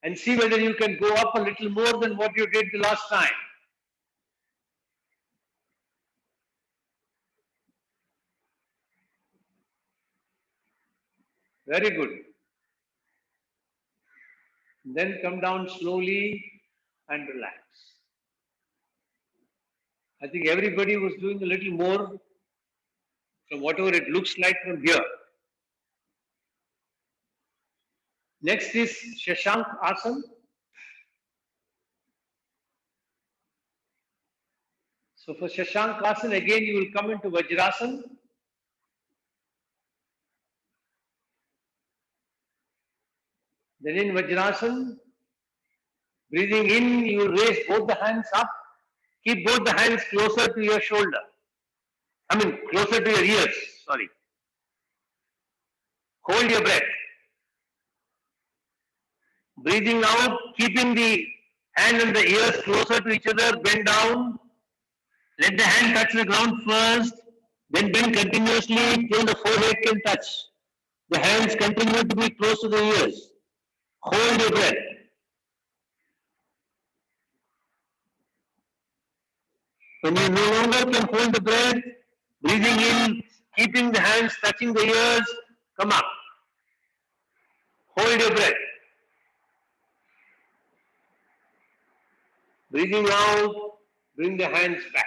Speaker 1: and see whether you can go up a little more than what you did the last time. Very good. Then come down slowly and relax. I think everybody was doing a little more from whatever it looks like from here. Next is Shashank Asana. So for Shashank Asana, again you will come into Vajrasana. Then in Vajrasana, breathing in, you will raise both the hands up. Keep both the hands closer to your shoulder. Closer to your ears, sorry. Hold your breath. Breathing out, keeping the hand and the ears closer to each other, bend down. Let the hand touch the ground first, then bend continuously till the forehead can touch. The hands continue to be close to the ears. Hold your breath. When you no longer can hold the breath, breathing in, keeping the hands touching the ears, come up. Hold your breath. Breathing out, bring the hands back.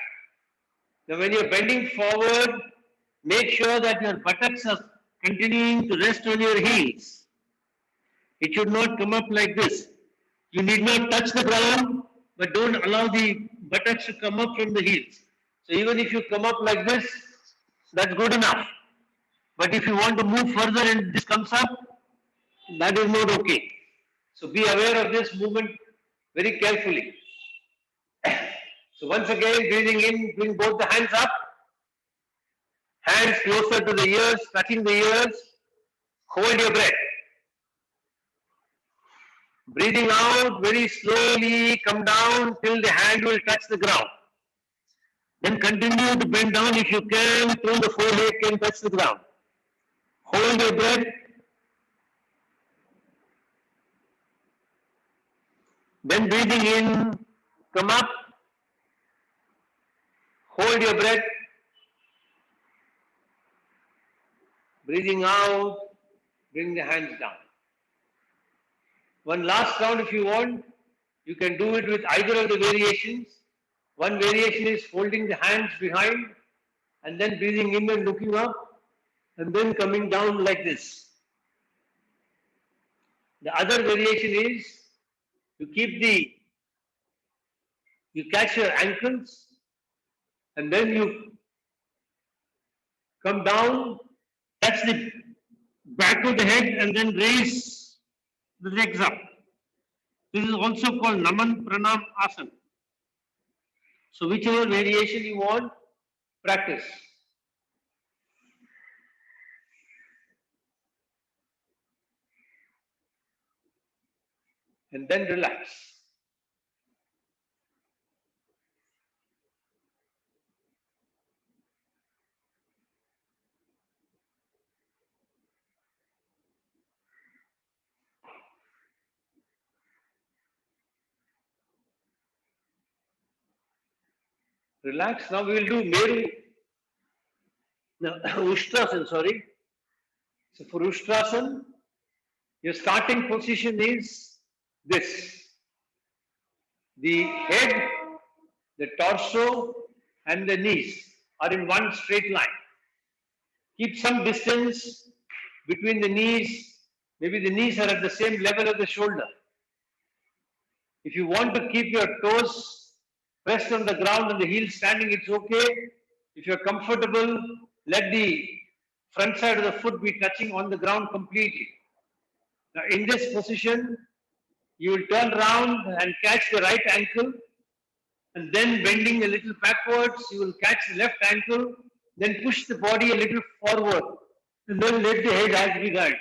Speaker 1: Now when you're bending forward, make sure that your buttocks are continuing to rest on your heels. It should not come up like this. You need not touch the ground, but don't allow the buttocks to come up from the heels. So even if you come up like this, that's good enough. But if you want to move further and this comes up, that is not okay. So be aware of this movement very carefully. So once again, breathing in, bring both the hands up. Hands closer to the ears, touching the ears. Hold your breath. Breathing out, very slowly come down till the hand will touch the ground. Then continue to bend down if you can till the forehead can touch the ground. Hold your breath. Then breathing in, come up. Hold your breath. Breathing out, bring the hands down. One last round if you want. You can do it with either of the variations. One variation is folding the hands behind and then breathing in and looking up and then coming down like this. The other variation is you catch your ankles and then you come down, touch the back of the head and then raise the legs up. This is also called Naman Pranam Asana. So whichever variation you want, practice. And then relax. Relax. Now we will do Meru. No, Ushtrasana, sorry. So for Ushtrasana, your starting position is this. The head, the torso, and the knees are in one straight line. Keep some distance between the knees. Maybe the knees are at the same level as the shoulder. If you want to keep your toes pressed on the ground and the heels standing, it's okay. If you're comfortable, let the front side of the foot be touching on the ground completely. Now in this position, you will turn around and catch the right ankle and then bending a little backwards, you will catch the left ankle Then push the body a little forward. And then let the head as behind.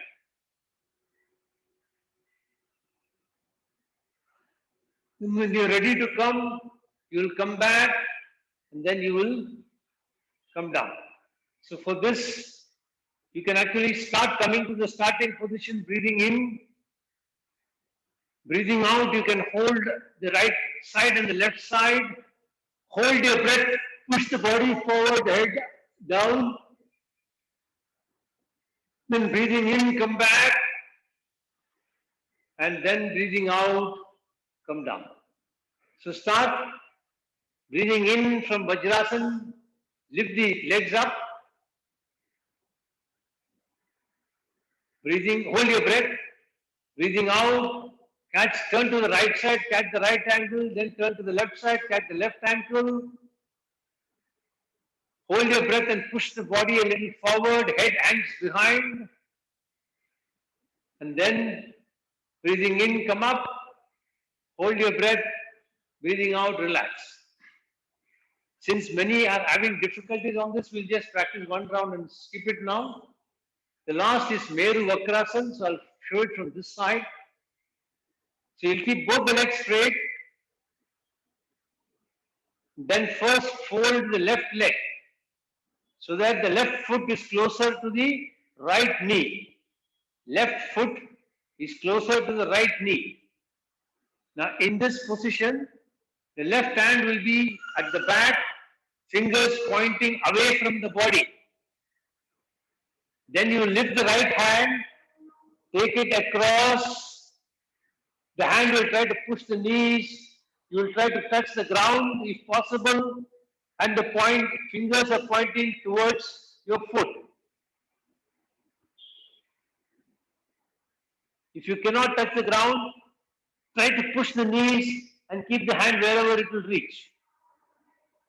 Speaker 1: When you're ready to come, you will come back and then you will come down. So for this, you can actually start coming to the starting position, breathing in, breathing out. You can hold the right side and the left side. Hold your breath, push the body forward, head down. Then breathing in, come back. And then breathing out, come down. So start breathing in from Vajrasan, lift the legs up. Breathing, hold your breath. Breathing out, catch, turn to the right side, catch the right ankle, then turn to the left side, catch the left ankle. Hold your breath and push the body a little forward, head hangs behind. And then breathing in, come up. Hold your breath. Breathing out, relax. Since many are having difficulties on this, we'll just practice one round and skip it now. The last is Meru Vakrasana, so I'll show it from this side. So you'll keep both the legs straight. Then first fold the left leg so that the left foot is closer to the right knee. Left foot is closer to the right knee. Now in this position, the left hand will be at the back, fingers pointing away from the body. Then you lift the right hand, take it across. The hand will try to push the knees. You will try to touch the ground if possible. And the fingers are pointing towards your foot. If you cannot touch the ground, try to push the knees and keep the hand wherever it will reach.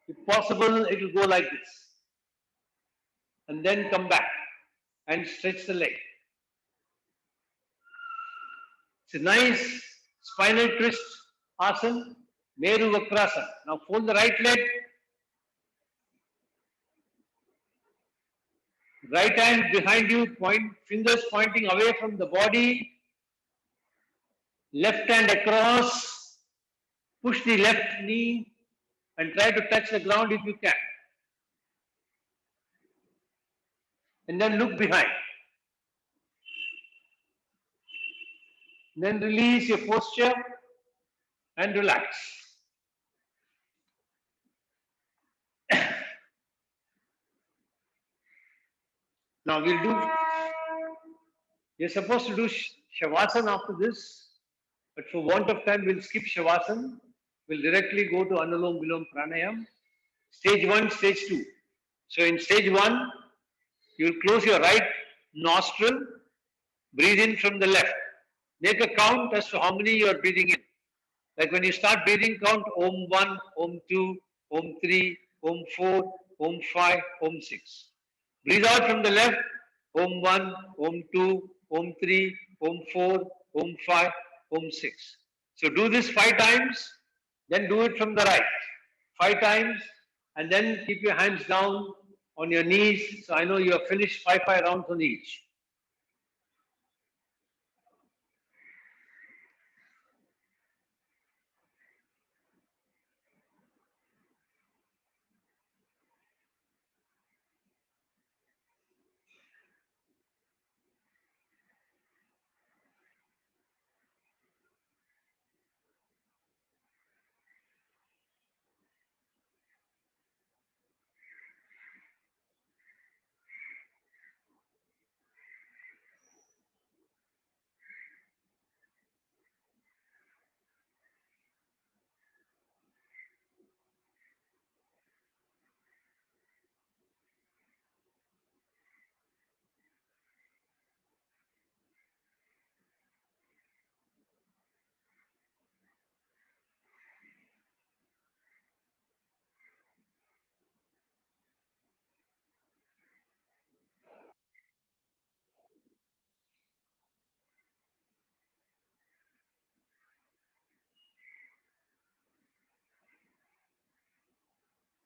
Speaker 1: If possible, it will go like this. And then come back and stretch the leg. It's a nice spinal twist asana, Meru Vakrasana. Now fold the right leg. Right hand behind you, fingers pointing away from the body. Left hand across. Push the left knee and try to touch the ground if you can. And then look behind. Then release your posture and relax. Now you're supposed to do Shavasana after this, but for want of time, we'll skip Shavasana. We'll directly go to Anulom Vilom Pranayam. Stage 1, stage 2. So in stage 1, you'll close your right nostril, breathe in from the left. Make a count as to how many you are breathing in. Like when you start breathing, count Om 1, Om 2, Om 3, Om 4, Om 5, Om 6. Breathe out from the left, Om 1, Om 2, Om 3, Om 4, Om 5, Om 6. So do this 5 times, then do it from the right. 5 times, and then keep your hands down on your knees. So I know you have finished 5 rounds on each.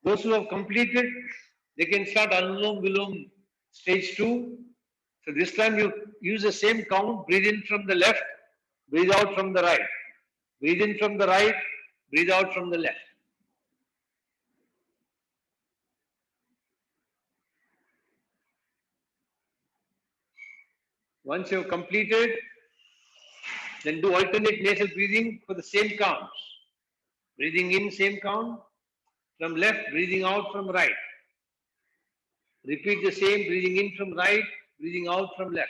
Speaker 1: Those who have completed They can start Anulom Vilom stage 2. So this time you use the same count, breathe in from the left, breathe out from the right. Breathe in from the right, breathe out from the left. Once you have completed, then do alternate nasal breathing for the same counts. Breathing in, same count. From left, breathing out from right. Repeat the same, breathing in from right, breathing out from left.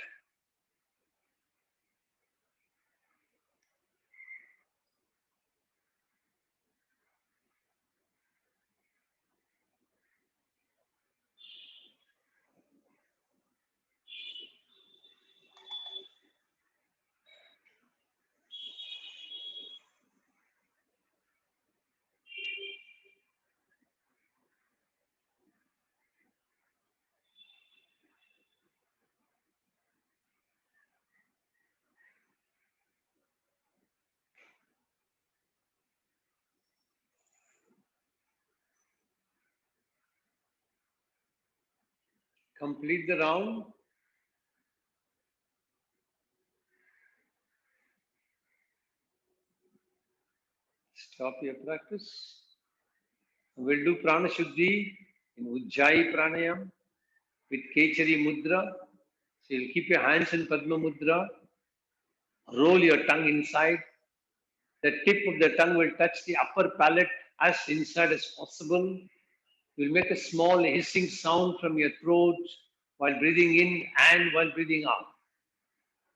Speaker 1: Complete the round. Stop your practice. We'll do Prana Shuddhi in Ujjayi Pranayam with Kechari Mudra. So you'll keep your hands in Padma Mudra. Roll your tongue inside. The tip of the tongue will touch the upper palate as inside as possible. You'll make a small hissing sound from your throat while breathing in and while breathing out.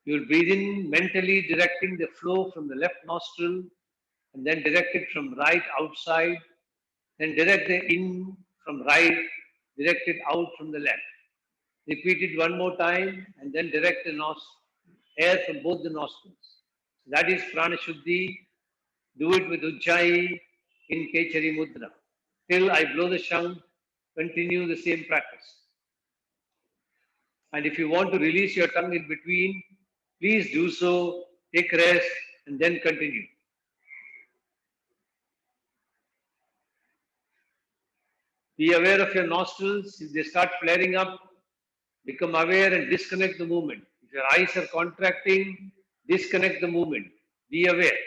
Speaker 1: You'll breathe in mentally directing the flow from the left nostril and then direct it from right outside. Then direct the in from right, direct it out from the left. Repeat it one more time and then direct the air from both the nostrils. That is Prana Shuddhi. Do it with Ujjayi in Kechari Mudra. Till I blow the shang, continue the same practice. And if you want to release your tongue in between, please do so, take rest, and then continue. Be aware of your nostrils. If they start flaring up, become aware and disconnect the movement. If your eyes are contracting, disconnect the movement. Be aware.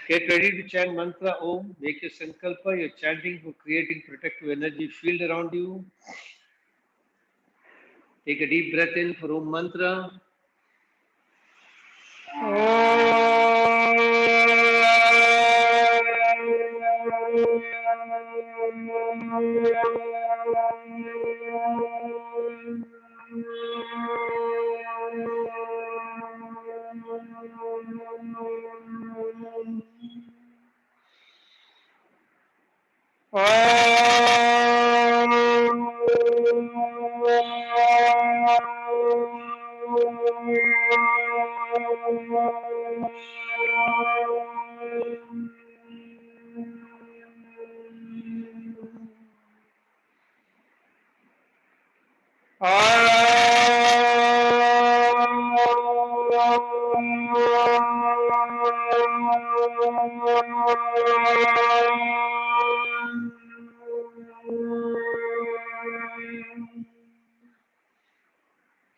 Speaker 1: Get ready to chant mantra Om. Make your sankalpa. You're chanting for creating protective energy field around you. Take a deep breath in for Om mantra.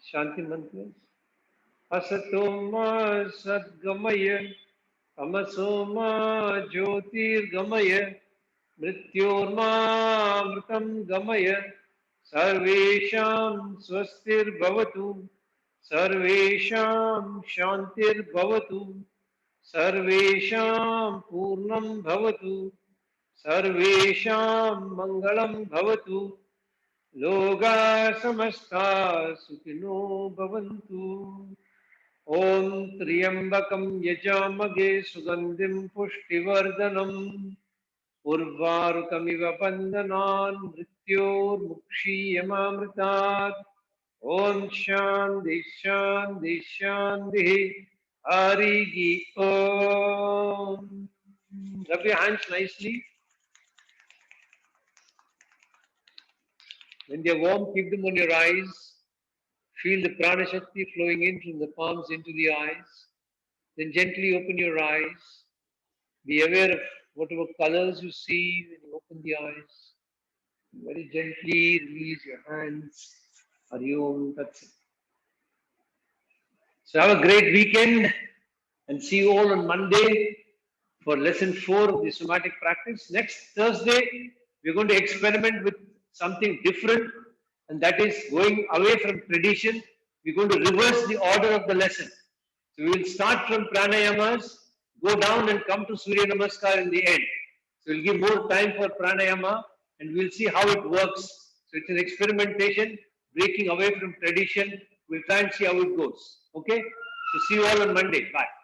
Speaker 1: Shanti mantras. Asatoma sadgamaya, tamasoma jyotirgamaya, mrityorma mritam gamaya, sarvesham swastir bhavatu, sarvesham shantir bhavatu, sarvesham purnam bhavatu, sarvesham mangalam bhavatu. लोका समस्ता सुखिनो भवन्तु ओम त्र्यंबकं यजामहे सुगंधिं पुष्टिवर्धनम् उर्वारुकमिव बन्धनान् मृत्योर्मुक्षीयमामृतात् ओम शान्ति शान्ति शान्तिः हरिः ओम. Rub your hands nicely. When they are warm, keep them on your eyes. Feel the prana shakti flowing in from the palms into the eyes. Then gently open your eyes. Be aware of whatever colors you see when you open the eyes. Very gently release your hands. Hari Om Tat Sat. So have a great weekend and see you all on Monday for lesson 4 of the somatic practice. Next Thursday, we're going to experiment with something different, and that is going away from tradition. We're going to reverse the order of the lesson. So we will start from pranayamas, go down and come to Surya Namaskar in the end. So we'll give more time for pranayama and we'll see how it works. So it's an experimentation, breaking away from tradition. We'll try and see how it goes. Okay? So see you all on Monday. Bye.